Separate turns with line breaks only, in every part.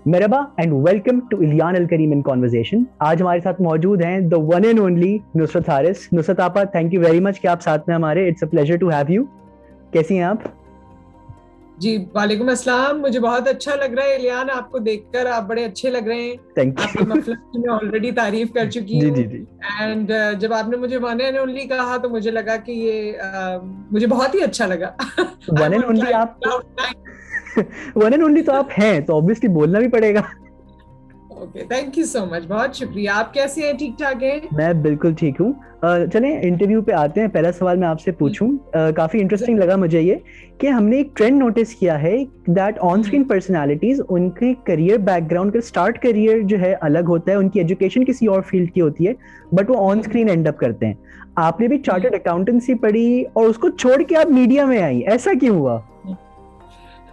मेरहबा and welcome to Ilyan Al Karim in conversation. आज हमारे साथ मौजूद हैं the one and only Nusrat Haris. Nusrat आपा, थैंक यू वेरी मच कि आप साथ में हमारे। It's a pleasure to have you. कैसी हैं आप?
जी वालेकुम अस्सलाम। मुझे बहुत अच्छा लग रहा है इलियान, आपको देखकर आप बड़े अच्छे लग रहे हैं।
थैंक
आपके
यू।
मफलर की मैं ऑलरेडी तारीफ कर चुकी
जी
हूँ।
जी जी।
एंड जब आपने मुझे वन एंड ओनली कहा तो मुझे लगा कि ये मुझे बहुत ही अच्छा लगा। I
one
am
and
on
only आप
cloud nine.
One and only तो आप हैं, तो ऑब्वियसली बोलना भी पड़ेगा।
Okay, thank you so much, बहुत शुक्रिया। आप कैसे हैं? ठीक ठाक हैं?
मैं बिल्कुल ठीक हूँ। चलें इंटरव्यू पे आते हैं। पहला सवाल मैं आपसे पूछूं, काफी इंटरेस्टिंग लगा मुझे ये कि हमने एक ट्रेंड नोटिस किया है that on
hmm,
screen personalities, उनके करियर बैकग्राउंड का स्टार्ट करियर जो है अलग होता है, उनकी एजुकेशन किसी और फील्ड की होती है, बट वो on
hmm,
screen and up करते हैं। आपने भी
हम्म,
चार्टर्ड अकाउंटेंसी पढ़ी और उसको छोड़ के आप मीडिया में आई, ऐसा क्यों हुआ?
हम्म।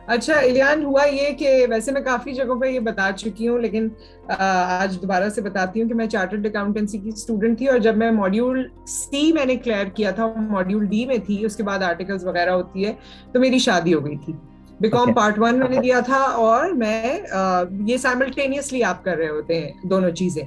अच्छा इलियान, हुआ ये कि वैसे मैं काफी जगहों पे ये बता चुकी हूँ, लेकिन आज दोबारा से बताती हूँ कि मैं चार्टर्ड अकाउंटेंसी की स्टूडेंट थी, और जब मैं मॉड्यूल सी मैंने क्लियर किया था, मॉड्यूल डी में थी, उसके बाद आर्टिकल्स वगैरह होती है, तो मेरी शादी हो गई थी। BCom
okay.
पार्ट वन मैंने दिया था, और मैं ये साइमल्टेनियसली आप कर रहे होते हैं दोनों चीजें।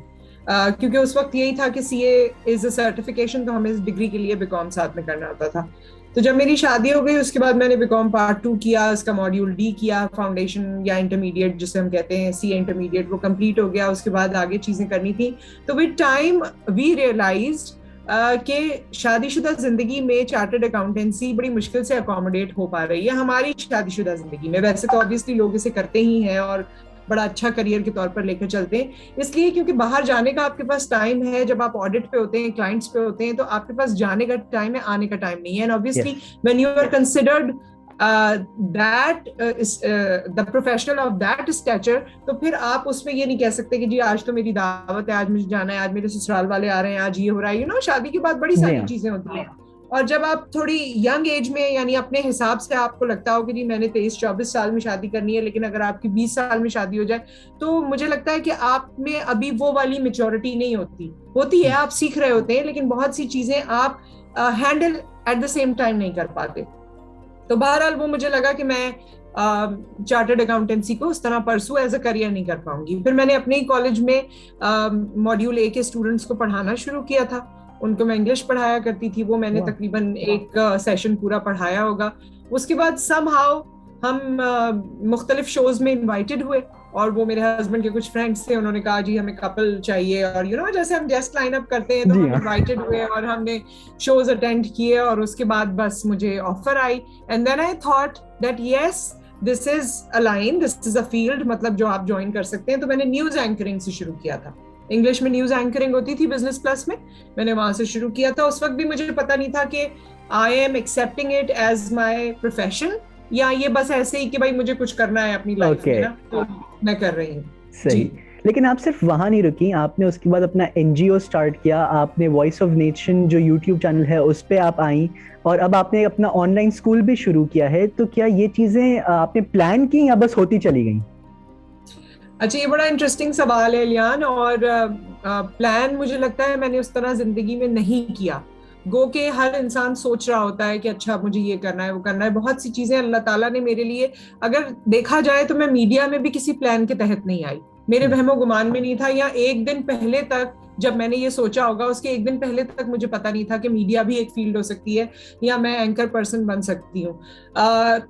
क्योंकि उस वक्त यही था कि सीए इज अ सर्टिफिकेशन, तो हमें इस डिग्री के लिए बीकॉम साथ में करना होता था। तो जब मेरी शादी हो गई उसके बाद मैंने बीकॉम पार्ट टू किया, उसका मॉड्यूल डी किया, फाउंडेशन या इंटरमीडिएट जिसे हम कहते हैं, सी इंटरमीडिएट, वो कंप्लीट हो गया। उसके बाद आगे चीजें करनी थी। तो विद टाइम वी रियलाइज्ड कि शादीशुदा जिंदगी में चार्टर्ड अकाउंटेंसी बड़ी मुश्किल से अकोमोडेट हो पा रही है हमारी शादीशुदा जिंदगी में। वैसे तो ऑब्वियसली लोग इसे करते ही हैं और बड़ा अच्छा करियर के तौर पर लेकर चलते हैं, इसलिए क्योंकि बाहर जाने का आपके पास टाइम है। जब आप ऑडिट पे होते हैं, क्लाइंट्स पे होते हैं, तो आपके पास जाने का टाइम है, आने का टाइम नहीं है। And obviously
yes.
When you are considered that the professional of that stature, तो फिर आप उसमें ये नहीं कह सकते कि जी आज तो मेरी दावत है, आज मुझे जाना है, आज मेरे ससुराल वाले आ रहे हैं, आज ये हो रहा है। शादी के बाद बड़ी
जी
सारी
हाँ।
चीजें होती हैं। और जब आप थोड़ी यंग एज में, यानी अपने हिसाब से आपको लगता हो कि जी मैंने 23-24 साल में शादी करनी है, लेकिन अगर आपकी 20 साल में शादी हो जाए, तो मुझे लगता है कि आप में अभी वो वाली मेच्योरिटी नहीं होती है। आप सीख रहे होते हैं, लेकिन बहुत सी चीजें आप handle at the same time नहीं कर पाते। तो बहरहाल वो मुझे लगा कि मैं चार्टर्ड अकाउंटेंसी को उस तरह परसू एज अ करियर नहीं कर पाऊंगी। फिर मैंने अपने ही कॉलेज में मॉड्यूल ए के स्टूडेंट्स को पढ़ाना शुरू किया था। उनको मैं इंग्लिश पढ़ाया करती थी, वो मैंने
वाह।
तकरीबन एक सेशन पूरा पढ़ाया होगा। उसके बाद समहाउ हम मुख्तलिफ शोज में इनवाइटेड हुए, और वो मेरे हस्बैंड के कुछ फ्रेंड्स थे, उन्होंने कहा जी हमें कपल चाहिए, और जैसे हम गेस्ट लाइन अप करते हैं, तो
जी
हम
हाँ।
इनवाइटेड हुए और हमने शोज अटेंड किए। और उसके बाद बस मुझे ऑफर आई, and then I thought that yes, this is a line, this is a field, मतलब जो आप ज्वाइन कर सकते हैं। तो मैंने न्यूज एंकरिंग से शुरू किया था। इंग्लिश में न्यूज एंकरिंग होती थी बिजनेस प्लस में, मैंने वहां से शुरू किया था। उस वक्त भी मुझे पता नहीं था कि I am accepting it as my profession, या ये बस ऐसे ही कि भाई मुझे कुछ करना है अपनी लाइफ
ओके।
में ना, तो मैं कर रही हूँ।
सही।
जी।
लेकिन आप सिर्फ वहां नहीं रुकी, आपने उसके बाद अपना एनजीओ स्टार्ट किया, आपने वॉइस ऑफ नेशन जो यूट्यूब चैनल है उस पे आप आई, और अब आपने अपना ऑनलाइन स्कूल भी शुरू किया है। तो क्या ये चीजें आपने प्लान की या बस होती चली गई?
अच्छा, ये बड़ा इंटरेस्टिंग सवाल है लियान, और प्लान मुझे लगता है मैंने उस तरह जिंदगी में नहीं किया। गो के हर इंसान सोच रहा होता है कि अच्छा मुझे ये करना है, वो करना है। बहुत सी चीजें अल्लाह ताला ने मेरे लिए, अगर देखा जाए तो मैं मीडिया में भी किसी प्लान के तहत नहीं आई, मेरे
हम्म।
वहमो गुमान में नहीं था। या एक दिन पहले तक जब मैंने ये सोचा होगा, उसके एक दिन पहले तक मुझे पता नहीं था कि मीडिया भी एक फील्ड हो सकती है, या मैं एंकर पर्सन बन सकती हूँ।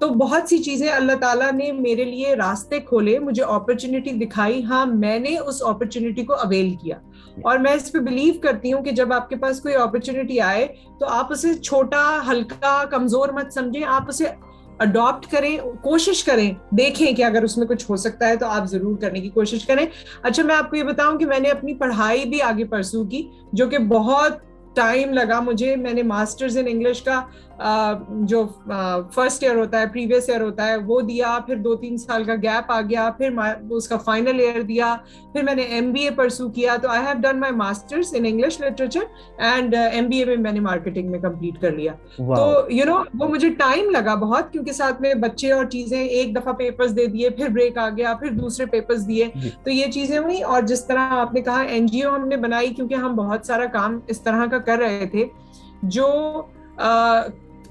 तो बहुत सी चीजें अल्लाह ताला ने मेरे लिए रास्ते खोले, मुझे अपॉर्चुनिटी दिखाई। हाँ, मैंने उस अपॉर्चुनिटी को अवेल किया। और मैं इस पे बिलीव करती हूँ कि जब आपके पास कोई अपॉर्चुनिटी आए, तो आप उसे छोटा, हल्का, कमजोर मत समझें। आप उसे अडॉप्ट करें, कोशिश करें, देखें कि अगर उसमें कुछ हो सकता है तो आप जरूर करने की कोशिश करें। अच्छा, मैं आपको ये बताऊं कि मैंने अपनी पढ़ाई भी आगे परसू की, जो कि बहुत टाइम लगा मुझे। मैंने मास्टर्स इन इंग्लिश का जो फर्स्ट ईयर होता है, प्रीवियस ईयर होता है, वो दिया। फिर 2-3 साल का गैप आ गया, फिर उसका फाइनल ईयर दिया। फिर मैंने एमबीए परसू किया। तो I have done my masters in English literature, and MBA में मैंने मार्केटिंग में कंप्लीट कर लिया। तो
वाह।
वो मुझे टाइम लगा बहुत, क्योंकि साथ में बच्चे और चीजें, एक दफा पेपर्स दे दिए, फिर ब्रेक आ गया, फिर दूसरे पेपर्स दिए,
जी।
तो ये चीजें हुई। और जिस तरह आपने कहा, एनजीओ हमने बनाई, क्योंकि हम बहुत सारा काम इस तरह का कर रहे थे जो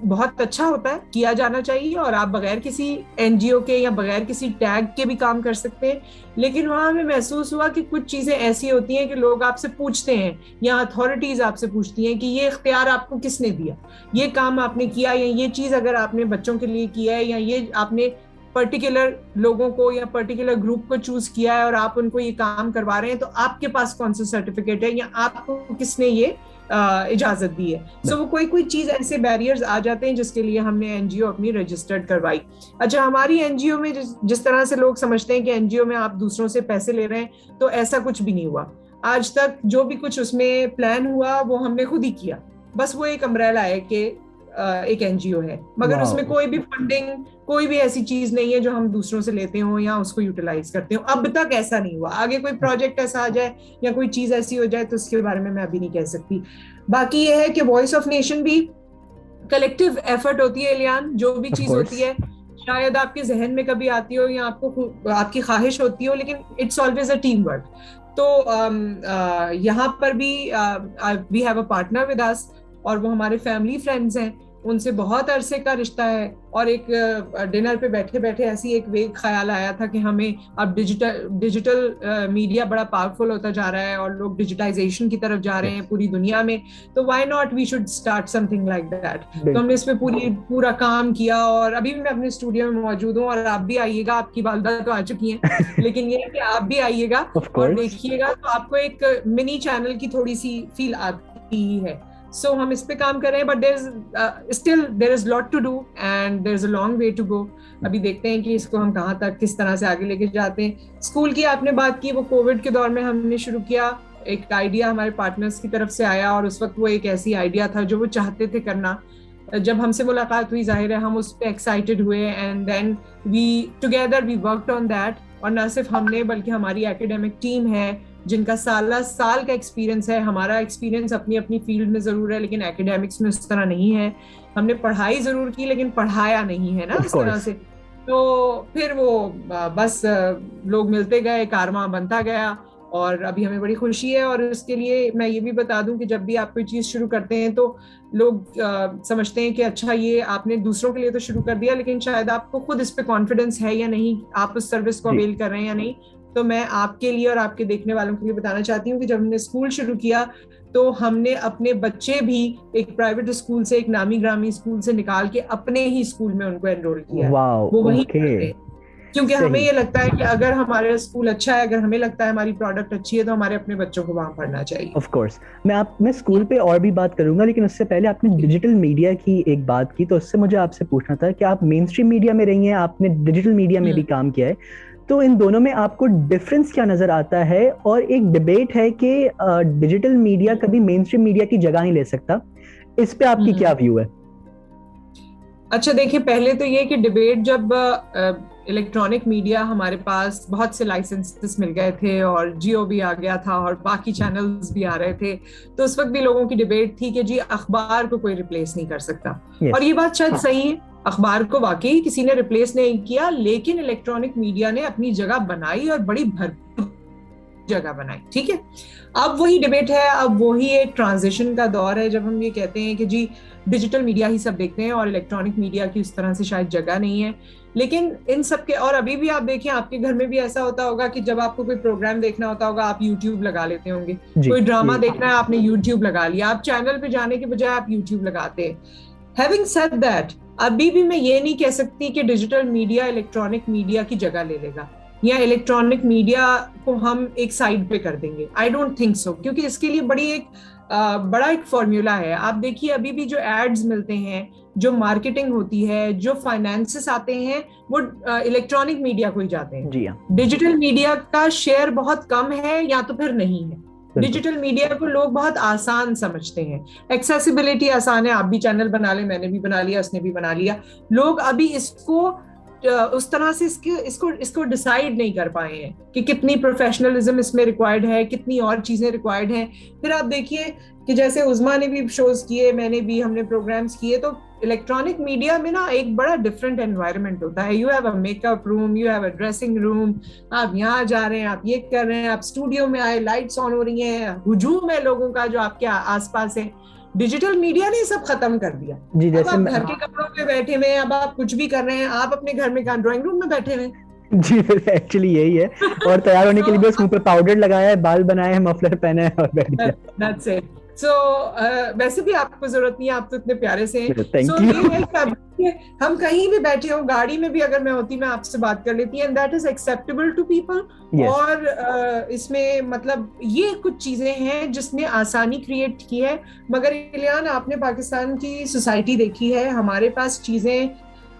बहुत अच्छा होता है, किया जाना चाहिए, और आप बगैर किसी एनजीओ के या बगैर किसी टैग के भी काम कर सकते हैं। लेकिन वहां हमें महसूस हुआ कि कुछ चीजें ऐसी होती हैं कि लोग आपसे पूछते हैं या अथॉरिटीज आपसे पूछती हैं कि ये इख्तियार आपको किसने दिया, ये काम आपने किया, या ये चीज अगर आपने बच्चों के लिए किया है, या ये आपने पर्टिकुलर लोगों को या पर्टिकुलर ग्रुप को चूज किया है और आप उनको ये काम करवा रहे हैं, तो आपके पास कौन सा सर्टिफिकेट है या आपको किसने ये इजाजत दी है। सो वो कोई चीज ऐसे बैरियर्स आ जाते हैं जिसके लिए हमने एनजीओ अपनी रजिस्टर्ड करवाई। अच्छा, हमारी एनजीओ में जिस तरह से लोग समझते हैं कि एनजीओ में आप दूसरों से पैसे ले रहे हैं, तो ऐसा कुछ भी नहीं हुआ। आज तक जो भी कुछ उसमें प्लान हुआ वो हमने खुद ही किया। बस वो एक अम्ब्रेला है कि एक एनजीओ है, मगर उसमें कोई भी फंडिंग, कोई भी ऐसी चीज नहीं है जो हम दूसरों से लेते हो या उसको यूटिलाइज करते हो। अब तक ऐसा नहीं हुआ। आगे कोई प्रोजेक्ट ऐसा आ जाए या कोई चीज ऐसी हो जाए तो उसके बारे में मैं अभी नहीं कह सकती। बाकी ये है कि वॉइस ऑफ नेशन भी कलेक्टिव एफर्ट होती है इलियान। जो भी चीज होती है शायद आपके जहन में कभी आती हो या आपको आपकी ख्वाहिश होती हो, लेकिन it's always a team work. तो यहाँ पर भी we have a partner with us, और वो हमारे फैमिली फ्रेंड्स हैं, उनसे बहुत अरसे का रिश्ता है। और एक डिनर पे बैठे बैठे ऐसी एक वेग ख्याल आया था कि हमें अब डिजिटल मीडिया बड़ा पावरफुल होता जा रहा है और लोग डिजिटाइजेशन की तरफ जा रहे हैं पूरी दुनिया में, तो why not we should start something like that. तो हमने इस पे पूरा काम किया, और अभी भी मैं अपने स्टूडियो में मौजूद हूँ, और आप भी आइएगा। आपकी वालदा तो आ चुकी हैं लेकिन ये है कि आप भी आइएगा और देखिएगा, तो आपको एक मिनी चैनल की थोड़ी सी फील आती ही है। So हम इस पे काम कर रहे हैं, but there is lot to do and there is a long way to go। अभी देखते हैं कि इसको हम कहाँ तक किस तरह से आगे लेके जाते हैं। स्कूल की आपने बात की, वो कोविड के दौर में हमने शुरू किया। एक आइडिया हमारे पार्टनर्स की तरफ से आया, और उस वक्त वो एक ऐसी आइडिया था जो वो चाहते थे करना। जब हमसे मुलाकात हुई, जाहिर है हम उस पर एक्साइटेड हुए, and then we together we worked on that. और न सिर्फ हमने बल्कि हमारी एकेडमिक टीम है जिनका साल का एक्सपीरियंस है। हमारा एक्सपीरियंस अपनी अपनी फील्ड में जरूर है, लेकिन एकेडमिक्स में उस तरह नहीं है। हमने पढ़ाई जरूर की लेकिन पढ़ाया नहीं है ना इस तरह से। तो फिर वो बस लोग मिलते गए, कारवां बनता गया, और अभी हमें बड़ी खुशी है। और इसके लिए मैं ये भी बता दूं कि जब भी आप कोई चीज शुरू करते हैं तो लोग समझते हैं कि अच्छा ये आपने दूसरों के लिए तो शुरू कर दिया, लेकिन शायद आपको खुद इस पे कॉन्फिडेंस है या नहीं, आप उस सर्विस को अवेल कर रहे हैं या नहीं। तो मैं आपके लिए और आपके देखने वालों के लिए बताना चाहती हूँ कि जब हमने स्कूल शुरू किया तो हमने अपने बच्चे भी एक प्राइवेट स्कूल से, एक नामी ग्रामी स्कूल से निकाल के अपने ही स्कूल में उनको एनरोल किया। वो वहीं क्योंकि हमें ये लगता है कि अगर हमारा स्कूल अच्छा है, अगर हमें लगता है हमारी प्रोडक्ट अच्छी है, तो हमारे अपने बच्चों को वहां पढ़ना चाहिए।
ऑफ कोर्स मैं स्कूल पे और भी बात करूंगा, लेकिन उससे पहले आपने डिजिटल मीडिया की एक बात की, तो उससे मुझे आपसे पूछना था कि आप मेन स्ट्रीम मीडिया में रही हैं, आपने डिजिटल मीडिया में भी काम किया है, तो इन दोनों में आपको डिफरेंस क्या नजर आता है? और एक डिबेट है कि डिजिटल मीडिया कभी मेन स्ट्रीम मीडिया की जगह नहीं ले सकता, इस पे आपकी क्या व्यू है?
अच्छा देखिए, पहले तो ये कि डिबेट, जब इलेक्ट्रॉनिक मीडिया हमारे पास बहुत से लाइसेंसेस मिल गए थे और जियो भी आ गया था और बाकी चैनल्स भी आ रहे थे, तो उस वक्त भी लोगों की डिबेट थी कि जी अखबार को कोई रिप्लेस नहीं कर सकता। और ये बात शायद सही है, अखबार को वाकई किसी ने रिप्लेस नहीं किया, लेकिन इलेक्ट्रॉनिक मीडिया ने अपनी जगह बनाई और बड़ी भरपूर जगह बनाई। ठीक है, अब वही डिबेट है, अब वही एक ट्रांजिशन का दौर है जब हम ये कहते हैं कि जी डिजिटल मीडिया ही सब देखते हैं और इलेक्ट्रॉनिक मीडिया की उस तरह से शायद जगह नहीं है। लेकिन इन सब के, और अभी भी आप देखिए आपके घर में भी ऐसा होता होगा कि जब आपको कोई प्रोग्राम देखना होता होगा आप यूट्यूब लगा लेते होंगे, कोई ड्रामा देखना है आपने यूट्यूब लगा लिया, आप चैनल पे जाने के बजाय आप यूट्यूब लगाते हैं। हैविंग सेड दैट, अभी भी मैं ये नहीं कह सकती कि डिजिटल मीडिया इलेक्ट्रॉनिक मीडिया की जगह ले लेगा या इलेक्ट्रॉनिक मीडिया को हम एक साइड पे कर देंगे। आई डोंट थिंक सो, क्योंकि इसके लिए बड़ा एक फॉर्मूला है। आप देखिए अभी भी जो एड्स मिलते हैं, जो मार्केटिंग होती है, जो फाइनेंसेस आते हैं, वो इलेक्ट्रॉनिक मीडिया को ही जाते हैं। जी हाँ। डिजिटल मीडिया का शेयर बहुत कम है या तो फिर नहीं है। डिजिटल मीडिया को लोग बहुत आसान समझते हैं, एक्सेसिबिलिटी आसान है, आप भी चैनल बना ले, मैंने भी बना लिया, उसने भी बना लिया। लोग अभी इसको उस तरह से इसको डिसाइड नहीं कर पाए हैं कि कितनी प्रोफेशनलिज्म इसमें रिक्वायर्ड है, कितनी और चीजें रिक्वायर्ड हैं। फिर आप देखिए कि जैसे उज़मा ने भी शोज किए, मैंने भी, हमने प्रोग्राम्स किए, तो इलेक्ट्रॉनिक मीडिया में ना एक बड़ा डिफरेंट एनवायरनमेंट होता है। You have a makeup room, you have a dressing room, आप यहाँ जा रहे हैं, आप ये कर रहे हैं, आप स्टूडियो में आए, लाइट्स ऑन हो रही हैं, हुजूम है लोगों का जो आपके आसपास है। डिजिटल मीडिया ने सब खत्म कर दिया।
जी,
अब
जैसे
आप घर के कमरों में बैठे हुए हैं, अब आप कुछ भी कर रहे हैं, आप अपने घर में ड्राइंग रूम में बैठे हुए हैं।
जी एक्चुअली यही है। और तैयार होने के लिए बस मुंह पे पाउडर लगाया है, बाल बनाए हैं, मफलर पहना है और बैठ गया।
That's it. So, वैसे भी आपको जरूरत नहीं है, आप तो इतने प्यारे से हैं।
Thank
So,
you.
ये है कि हम कहीं भी बैठे हो, गाड़ी में भी अगर मैं होती, मैं आपसे बात कर लेती, and that is acceptable to people. और इसमें मतलब ये कुछ चीजें हैं जिसने आसानी क्रिएट की है। मगर इलियान, आपने पाकिस्तान की सोसाइटी देखी है, हमारे पास चीजें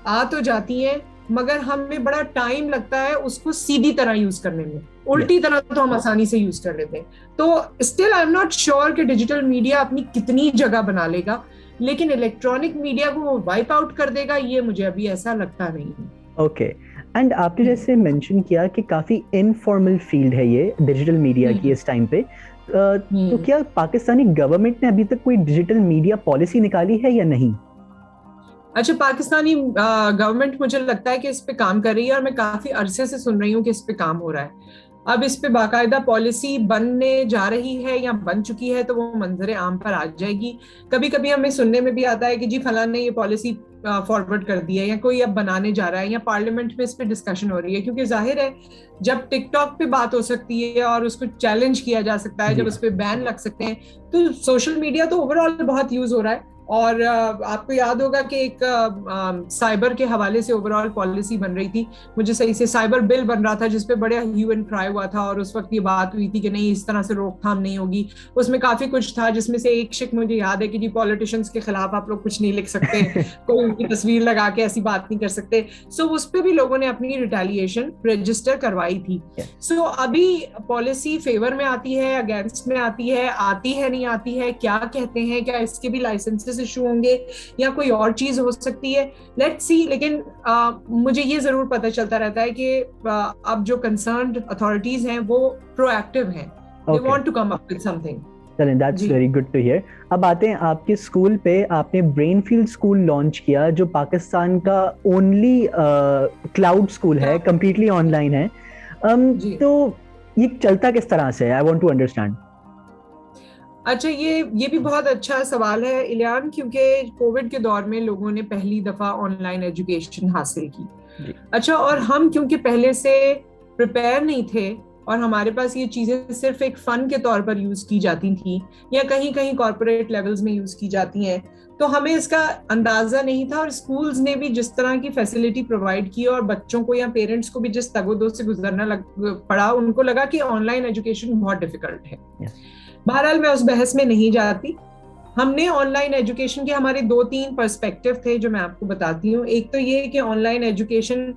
आ तो जाती हैं मगर हमें बड़ा टाइम लगता है उसको सीधी तरह यूज करने में। उल्टी तरह तो हम आसानी से यूज कर लेते हैं। तो still I am not sure कि डिजिटल मीडिया अपनी कितनी जगह बना लेगा, लेकिन इलेक्ट्रॉनिक मीडिया को वो वाइप आउट कर देगा, ये मुझे अभी ऐसा लगता नहीं है।
ओके। एंड आपने जैसे मेंशन किया कि काफी इनफॉर्मल फील्ड है ये डिजिटल मीडिया की इस टाइम पे, तो क्या पाकिस्तानी गवर्नमेंट ने अभी तक कोई डिजिटल मीडिया पॉलिसी निकाली है या नहीं?
अच्छा, पाकिस्तानी गवर्नमेंट मुझे लगता है कि इस पे काम कर रही है, और मैं काफी अरसे से सुन रही हूँ कि इस पे काम हो रहा है। अब इस पे बाकायदा पॉलिसी बनने जा रही है या बन चुकी है, तो वो मंजरे आम पर आ जाएगी। कभी कभी हमें सुनने में भी आता है कि जी फलान ने ये पॉलिसी फॉरवर्ड कर दी है, या कोई अब बनाने जा रहा है, या पार्लियामेंट में इस पे डिस्कशन हो रही है। क्योंकि जाहिर है जब टिकटॉक पे बात हो सकती है और उसको चैलेंज किया जा सकता है, जब उस पे बैन लग सकते हैं, तो सोशल मीडिया तो ओवरऑल बहुत यूज हो रहा है। और आपको याद होगा कि एक साइबर के हवाले से ओवरऑल पॉलिसी बन रही थी, मुझे सही से साइबर बिल बन रहा था, जिसपे बड़ा ह्यू एंड क्राई हुआ था, और उस वक्त ये बात हुई थी कि नहीं, इस तरह से रोकथाम नहीं होगी। उसमें काफी कुछ था, जिसमें से एक शिक मुझे याद है कि जी पॉलिटिशियंस के खिलाफ आप लोग कुछ नहीं लिख सकते, कोई उनकी तस्वीर लगा के ऐसी बात नहीं कर सकते। सो उस पर भी लोगों ने अपनी रिटेलिएशन रजिस्टर करवाई थी। सो अभी पॉलिसी फेवर में आती है, अगेंस्ट में आती है नहीं आती है, क्या कहते हैं, क्या इसके भी लाइसेंसेस इशू होंगे या कोई और चीज हो सकती है, लेट्स सी। लेकिन मुझे ये जरूर पता चलता रहता है कि अब जो कंसर्न्ड अथॉरिटीज हैं वो प्रोएक्टिव हैं, they want to come up with something.
चलें, that's very good to hear. अब आते हैं आपके स्कूल पे। आपने ब्रेनफील्ड स्कूल लॉन्च किया, जो पाकिस्तान का ओनली क्लाउड स्कूल है, कंप्लीटली ऑनलाइन है। तो ये चलता किस तरह से है? I want to understand.
अच्छा, ये भी बहुत अच्छा सवाल है इलियान, क्योंकि कोविड के दौर में लोगों ने पहली दफा ऑनलाइन एजुकेशन हासिल की। अच्छा, और हम क्योंकि पहले से प्रिपेयर नहीं थे, और हमारे पास ये चीजें सिर्फ एक फन के तौर पर यूज की जाती थी, या कहीं कहीं कॉर्पोरेट लेवल्स में यूज की जाती हैं, तो हमें इसका अंदाजा नहीं था। और स्कूल्स ने भी जिस तरह की फैसिलिटी प्रोवाइड की, और बच्चों को या पेरेंट्स को भी जिस तगोदो से गुजरना पड़ा, उनको लगा कि ऑनलाइन एजुकेशन बहुत डिफिकल्ट है। बहरहाल मैं उस बहस में नहीं जाती। हमने ऑनलाइन एजुकेशन के हमारे 2-3 पर्सपेक्टिव थे जो मैं आपको बताती हूँ। एक तो ये कि ऑनलाइन एजुकेशन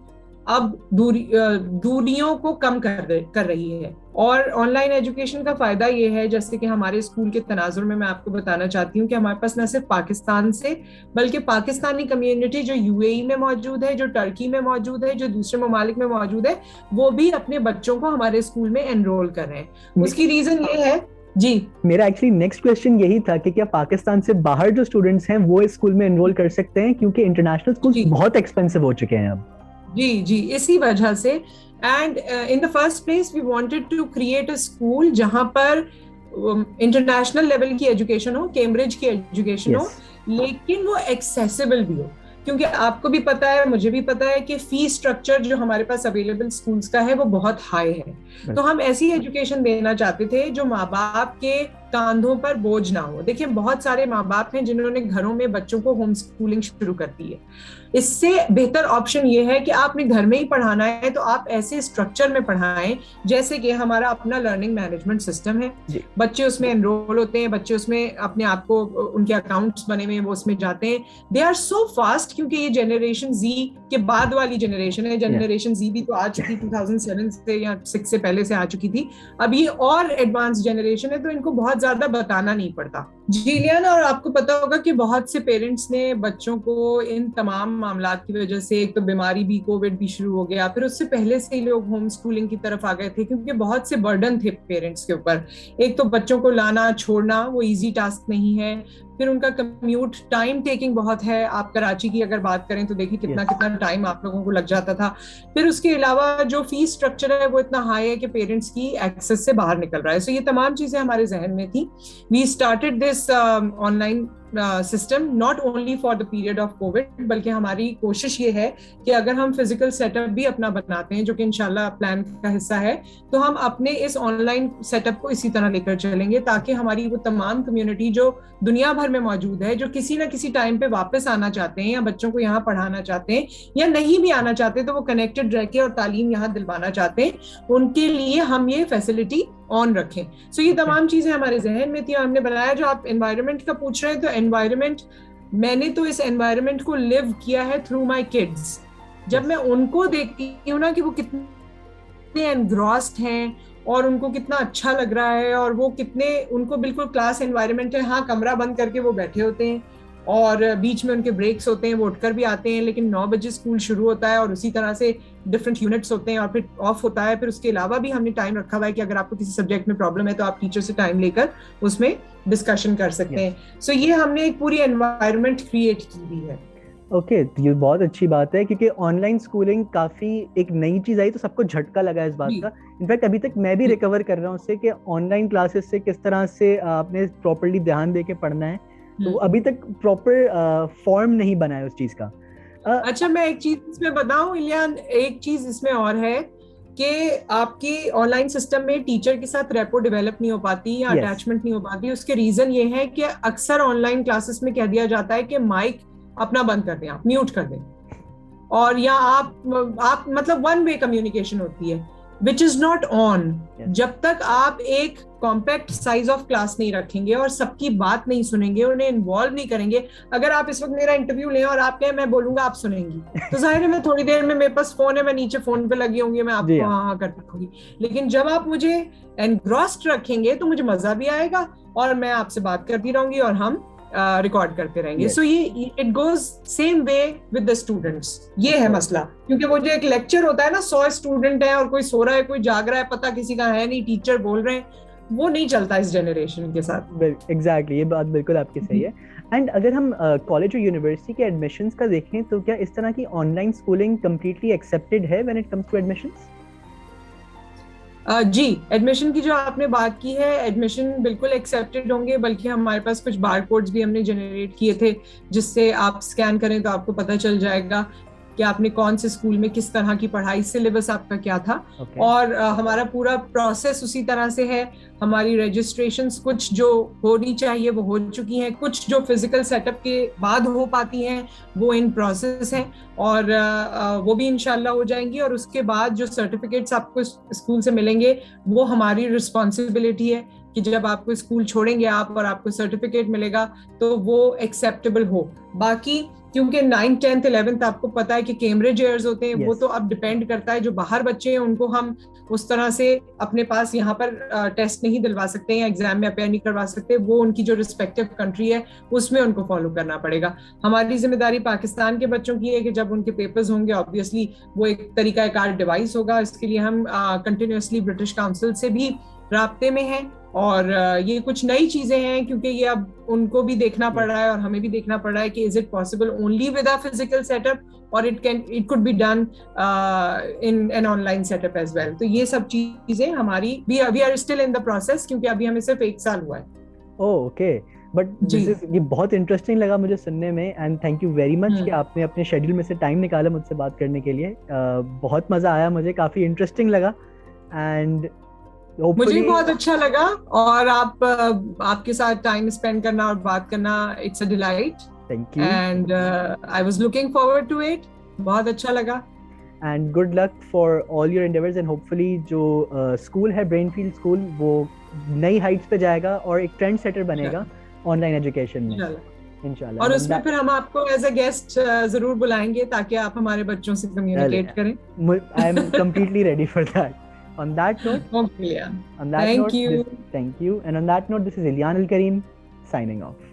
अब दूरियों को कम कर रही है, और ऑनलाइन एजुकेशन का फायदा ये है, जैसे कि हमारे स्कूल के तनाजुर में मैं आपको बताना चाहती हूँ कि हमारे पास न सिर्फ पाकिस्तान से, बल्कि पाकिस्तानी कम्युनिटी जो यूएई में मौजूद है, जो टर्की में मौजूद है, जो दूसरे ममालिक में मौजूद है, वो भी अपने बच्चों को हमारे स्कूल में एनरोल कर रहे हैं। उसकी रीजन ये है जी,
मेरा एक्चुअली नेक्स्ट क्वेश्चन यही था कि क्या पाकिस्तान से बाहर जो स्टूडेंट्स हैं वो इस स्कूल में एनरोल कर सकते हैं, क्योंकि इंटरनेशनल स्कूल बहुत एक्सपेंसिव हो चुके हैं अब।
जी, इसी वजह से। And in the first place we wanted to create a school जहां पर इंटरनेशनल लेवल की एजुकेशन हो, कैम्ब्रिज की एजुकेशन हो, लेकिन वो एक्सेसिबल भी हो। क्योंकि आपको भी पता है, मुझे भी पता है कि फीस स्ट्रक्चर जो हमारे पास अवेलेबल स्कूल्स का है वो बहुत हाई है। तो हम ऐसी एजुकेशन देना चाहते थे जो माँ बाप के कांधों पर बोझ ना हो। देखिए, बहुत सारे माँ बाप हैं जिन्होंने घरों में बच्चों को होम स्कूलिंग शुरू कर दी है। इससे बेहतर ऑप्शन ये है कि आपने घर में ही पढ़ाना है तो आप ऐसे स्ट्रक्चर में पढ़ाएं जैसे कि हमारा अपना लर्निंग मैनेजमेंट सिस्टम है। बच्चे उसमें एनरोल होते हैं, बच्चे उसमें अपने आप को, उनके अकाउंट्स बने हुए, वो उसमें जाते हैं। दे आर सो फास्ट, क्योंकि ये जनरेशन जी के बाद वाली जनरेशन है। जनरेशन जी भी तो आ चुकी 2007 से या 6 से पहले से आ चुकी थी। अब ये और एडवांस जनरेशन है, तो इनको बहुत ज्यादा बताना नहीं पड़ता। जिलियन, और आपको पता होगा कि बहुत से पेरेंट्स ने बच्चों को इन तमाम मामलात की वजह से, एक तो बीमारी भी, कोविड भी शुरू हो गया, फिर उससे पहले से ही लोग होम स्कूलिंग की तरफ आ गए थे, क्योंकि बहुत से बर्डन थे पेरेंट्स के ऊपर। एक तो बच्चों को लाना छोड़ना वो इजी टास्क नहीं है, फिर उनका कम्यूट टाइम टेकिंग बहुत है। आप कराची की अगर बात करें तो देखिए कितना टाइम आप लोगों को लग जाता था। फिर उसके अलावा जो फीस स्ट्रक्चर है वो इतना हाई है कि पेरेंट्स की एक्सेस से बाहर निकल रहा है। सो ये तमाम चीजें हमारे जहन में थी। We started this this online system not only for the period of Covid, बल्कि हमारी कोशिश ये है कि अगर हम फिजिकल सेटअप भी अपना बनाते हैं, जो कि इंशाल्लाह प्लान का हिस्सा है, तो हम अपने इस ऑनलाइन सेटअप को इसी तरह लेकर चलेंगे, ताकि हमारी वो तमाम कम्युनिटी जो दुनिया भर में मौजूद है, जो किसी ना किसी टाइम पे वापस आना चाहते हैं या बच्चों को यहाँ पढ़ाना चाहते हैं या नहीं भी आना चाहते तो वो कनेक्टेड रह के और तालीम यहाँ दिलवाना चाहते हैं, उनके लिए हम ये फैसिलिटी ऑन रखें। सो ये तमाम चीजें हमारे जहन में थी, हमने बनाया। जो आप एनवायरनमेंट का पूछ रहे हैं, तो एनवायरनमेंट, मैंने तो इस एनवायरनमेंट को लिव किया है थ्रू माय किड्स। जब मैं उनको देखती हूँ ना कि वो कितने एनग्रॉस्ड हैं और उनको कितना अच्छा लग रहा है, और वो कितने, उनको बिल्कुल क्लास एनवायरनमेंट है, हाँ कमरा बंद करके वो बैठे होते हैं और बीच में उनके ब्रेक्स होते हैं, वो उठकर भी आते हैं, लेकिन 9 बजे स्कूल शुरू होता है और उसी तरह से डिफरेंट यूनिट्स होते हैं और फिर ऑफ होता है। फिर उसके अलावा भी हमने टाइम रखा हुआ है कि अगर आपको किसी सब्जेक्ट में प्रॉब्लम है तो आप टीचर से टाइम लेकर उसमें डिस्कशन कर सकते हैं। सो ये हमने एक पूरी एनवायरनमेंट क्रिएट की हुई है।
ओके, ये बहुत अच्छी बात है, क्योंकि ऑनलाइन स्कूलिंग काफी एक नई चीज आई तो सबको झटका लगा इस बात का। इनफैक्ट अभी तक मैं भी रिकवर कर रहा हूँ उससे कि ऑनलाइन क्लासेस से किस तरह से आपने प्रॉपर्ली ध्यान दे के पढ़ना है, तो अभी तक प्रॉपर फॉर्म नहीं बना है उस चीज का।
अच्छा, मैं एक चीज इसमें बताऊं इलियान, एक चीज इसमें और है कि आपकी ऑनलाइन सिस्टम में टीचर के साथ रेपो डेवलप नहीं हो पाती या अटैचमेंट नहीं हो पाती। उसके रीजन ये है कि अक्सर ऑनलाइन क्लासेस में कह दिया जाता है कि माइक अपना बंद कर दें, आप म्यूट कर दें, और या आप मतलब वन वे कम्युनिकेशन होती है, विच इज नॉट ऑन। जब तक आप एक कॉम्पैक्ट साइज ऑफ क्लास नहीं रखेंगे और सबकी बात नहीं सुनेंगे, उन्हें इन्वॉल्व नहीं करेंगे। अगर आप इस वक्त मेरा इंटरव्यू लें और आप कहें मैं बोलूंगा आप सुनेंगी, तो जाहिर है मैं थोड़ी देर में, मेरे पास फोन है, मैं नीचे फोन पे लगी होंगी, मैं आपको हाँ कर दूंगी। लेकिन जब आप मुझे एनग्रॉस्ड रखेंगे तो मुझे मजा भी आएगा और मैं आपसे बात करती रहूंगी और हम रिकॉर्ड करते रहेंगे। सो ये it goes same way with the students. ये है मसला, क्योंकि वो जो एक लेक्चर होता है ना, 100 स्टूडेंट है और कोई सो रहा है, कोई जाग रहा है, पता किसी का है नहीं, टीचर बोल रहे हैं, वो नहीं चलता इस जनरेशन के साथ।
एग्जैक्टली, ये बात बिल्कुल आपकी सही है। एंड अगर हम कॉलेज और यूनिवर्सिटी के एडमिशंस का देखें तो क्या इस तरह की ऑनलाइन स्कूलिंग कंप्लीटली एक्सेप्टेड है when it comes to admissions?
जी, एडमिशन की जो आपने बात की है, एडमिशन बिल्कुल एक्सेप्टेड होंगे, बल्कि हमारे पास कुछ बार कोड्स भी हमने जनरेट किए थे, जिससे आप स्कैन करें तो आपको पता चल जाएगा कि आपने कौन से स्कूल में किस तरह की पढ़ाई, सिलेबस आपका क्या था। और हमारा पूरा प्रोसेस उसी तरह से है। हमारी रजिस्ट्रेशंस कुछ जो होनी चाहिए वो हो चुकी हैं, कुछ जो फिजिकल सेटअप के बाद हो पाती हैं वो इन प्रोसेस हैं, और वो भी इंशाल्लाह हो जाएंगी। और उसके बाद जो सर्टिफिकेट्स आपको स्कूल से मिलेंगे वो हमारी रिस्पॉन्सिबिलिटी है कि जब आपको स्कूल छोड़ेंगे आप और आपको सर्टिफिकेट मिलेगा तो वो एक्सेप्टेबल हो। बाकी क्योंकि 9th 10th 11th आपको पता है कि कैम्ब्रिज ईयर्स होते हैं, वो तो अब डिपेंड करता है, जो बाहर बच्चे हैं उनको हम उस तरह से अपने पास यहाँ पर टेस्ट नहीं दिलवा सकते या एग्जाम में अपेयर नहीं करवा सकते, वो उनकी जो रिस्पेक्टिव कंट्री है उसमें उनको फॉलो करना पड़ेगा। हमारी जिम्मेदारी पाकिस्तान के बच्चों की है कि जब उनके पेपर्स होंगे ऑब्वियसली वो एक तरीका कार डिवाइस होगा, इसके लिए हम कंटिन्यूसली ब्रिटिश काउंसिल से भी राब्ते में हैं। और ये कुछ नई चीजें हैं क्योंकि ये अब उनको भी देखना पड़ रहा है और हमें भी देखना पड़ रहा है कि is it possible only with a physical setup और it could be done in an online setup as well. तो ये सब चीजें हमारी we are still in the process, क्योंकि अभी हमें सिर्फ 1 साल हुआ है।
ओके, बट ये बहुत इंटरेस्टिंग लगा मुझे सुनने में, and thank you very much कि आपने अपने शेड्यूल में से टाइम निकाला मुझसे बात करने के लिए। बहुत मजा आया मुझे, काफी इंटरेस्टिंग लगा, एंड
मुझे बहुत अच्छा लगा। और आपके साथ टाइम स्पेंड करना और बात करना, it's a delight.
Thank you,
and I was looking forward to it. बहुत अच्छा लगा।
And good luck for all your endeavours, and hopefully जो स्कूल है ब्रेनफील्ड स्कूल वो नई हाइट्स पे जाएगा और एक ट्रेंड सेटर बनेगा ऑनलाइन एजुकेशन में इंशाल्लाह।
और उसमें फिर हम आपको एज अ गेस्ट जरूर बुलाएंगे ताकि आप हमारे बच्चों से कम्युनिकेट करें।
I am completely ready for that. On that note,
thank you.
Thank you. And on that note, this is Ilyan Al Kareem signing off.